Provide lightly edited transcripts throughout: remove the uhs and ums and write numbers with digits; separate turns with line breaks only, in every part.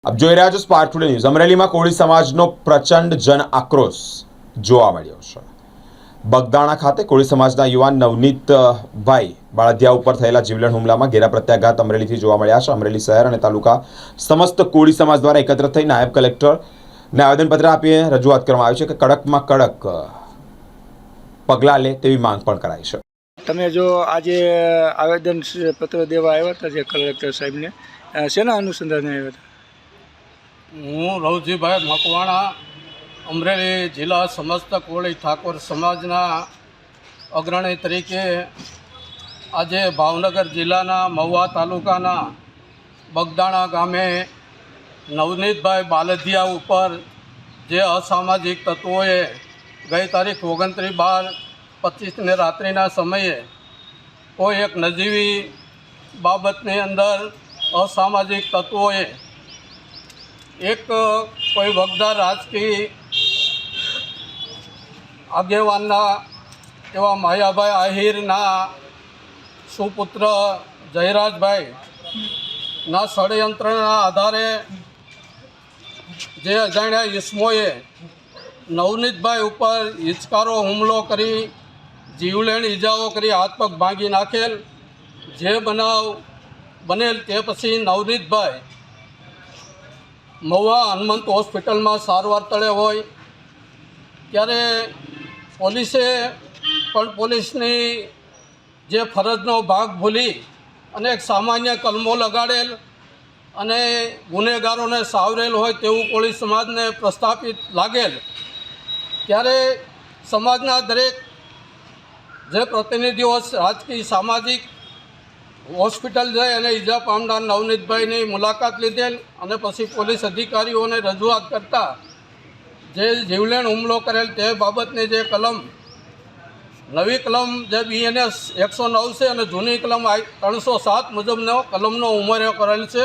આપ જોઈ રહ્યા છો સ્પાર્ક ટુડે ન્યૂઝ। અમરેલીમાં કોળી સમાજનો પ્રચંડ જન આક્રોશ જોવા મળ્યો છે। બગદાણા ખાતે કોળી સમાજના યુવાન નવનીતભાઈ બાળદિયા ઉપર થયેલા જીવલેણ હુમલામાં ઘેરા પ્રત્યાઘાત અમરેલીથી જોવા મળ્યા છે। અમરેલી શહેર અને તાલુકા સમસ્ત કોળી સમાજ દ્વારા એકત્ર થઈ નાયબ કલેક્ટરને આવેદનપત્ર આપી રજૂઆત કરવામાં આવી છે કે કડકમાં કડક પગલાં લે તેવી માંગ પણ કરાઈ છે।
તમે જો આજે આવેદન પત્ર દેવા આવ્યા હતા જે કલેક્ટર સાહેબને શેના અનુસંધાને આવ્યા હતા?
હું રવજીભાઈ મકવાણા અમરેલી જિલ્લા સમસ્ત કોળી ઠાકોર સમાજના અગ્રણી તરીકે આજે ભાવનગર જિલ્લાના મહુવા તાલુકાના બગદાણા ગામે નવનીતભાઈ બાલદિયા ઉપર જે અસામાજિક તત્વોએ ગઈ તારીખ 29/12/25ને રાત્રિના સમયે કોઈ એક નજીવી બાબતની અંદર અસામાજિક તત્વોએ એક કોઈ વગદાર રાજકીય આગેવાનના એવા માયાભાઈ આહિરના સુપુત્ર જયરાજભાઈના ષડયંત્રના આધારે જે અજાણ્યા ઈસમોએ નવનીતભાઈ ઉપર હિચકારો હુમલો કરી જીવલેણ ઈજાઓ કરી હાથ પગ ભાંગી નાખેલ। જે બનાવ બનેલ તે પછી નવનીતભાઈ મહુવા હનુમંત હોસ્પિટલમાં સારવાર તળે હોય ત્યારે પોલીસે પણ પોલીસની જે ફરજનો ભાગ ભૂલી અને એક સામાન્ય કલમો લગાડેલ અને ગુનેગારોને સાવરેલ હોય તેવું કોળી સમાજને પ્રસ્થાપિત લાગેલ। ત્યારે સમાજના દરેક જે પ્રતિનિધિઓ રાજકીય સામાજિક હોસ્પિટલ જઈ અને ઈજા પામનાર નવનીતભાઈની મુલાકાત લીધેલ અને પછી પોલીસ અધિકારીઓને રજૂઆત કરતા જે જીવલેણ હુમલો કરેલ તે બાબતની જે કલમ નવી કલમ જે BNS 109 છે અને જૂની કલમ 307 મુજબનો કલમનો ઉમેરો કરેલ છે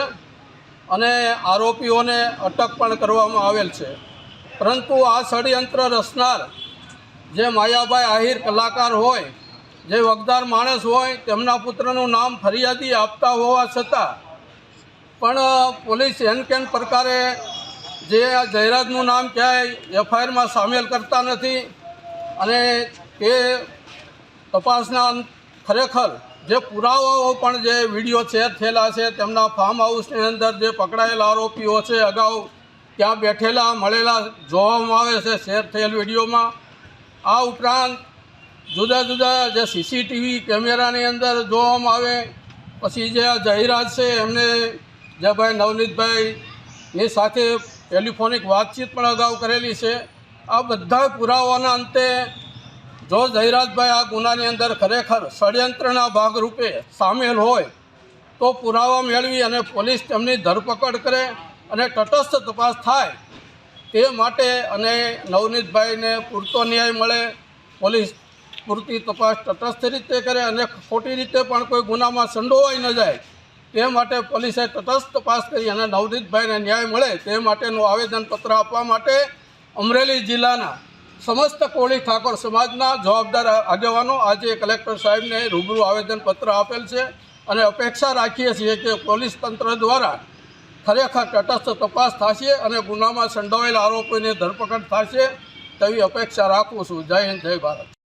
અને આરોપીઓને અટક પણ કરવામાં આવેલ છે। પરંતુ આ ષડયંત્ર રચનાર જે માયાભાઈ આહિર કલાકાર હોય, જે વગદાર માણસ હોય, તેમના પુત્રનું નામ ફરિયાદી આપતા હોવા છતાં પણ પોલીસ એનકેન પ્રકારે જે આ જયરાજનું નામ ક્યાંય FIRમાં સામેલ કરતા નથી અને તે તપાસના ખરેખર જે પુરાવાઓ પણ જે વિડીયો શેર થયેલા છે તેમના ફાર્મ હાઉસની અંદર જે પકડાયેલા આરોપીઓ છે અગાઉ ત્યાં બેઠેલા મળેલા જોવામાં આવે છે શેર થયેલ વિડીયોમાં। આ ઉપરાંત જુદા જુદા જે CCTV કેમેરાની અંદર જોવામાં આવે પછી જે આ જયરાજ છે એમને જે ભાઈ નવનીતભાઈની સાથે ટેલિફોનિક વાતચીત પણ અગાઉ કરેલી છે। આ બધા પુરાવાના અંતે જો જયરાજભાઈ આ ગુનાની અંદર ખરેખર ષડયંત્રના ભાગરૂપે સામેલ હોય તો પુરાવા મેળવી અને પોલીસ તેમની ધરપકડ કરે અને તટસ્થ તપાસ થાય તે માટે અને નવનીતભાઈને પૂરતો ન્યાય મળે, પોલીસ પૂરતી તપાસ તટસ્થ રીતે કરે અને ખોટી રીતે પણ કોઈ ગુનામાં સંડોવાઈ ન જાય તે માટે પોલીસે તટસ્થ તપાસ કરી અને નવનીતભાઈને ન્યાય મળે તે માટેનું આવેદનપત્ર આપવા માટે અમરેલી જિલ્લાના સમસ્ત કોળી ઠાકોર સમાજના જવાબદાર આગેવાનો આજે કલેક્ટર સાહેબને રૂબરૂ આવેદનપત્ર આપેલ છે અને અપેક્ષા રાખીએ છીએ કે પોલીસ તંત્ર દ્વારા ખરેખર તટસ્થ તપાસ થશે અને ગુનામાં સંડોવાયેલા આરોપીની ધરપકડ થશે તેવી અપેક્ષા રાખું છું। જય હિન્દ, જય ભારત।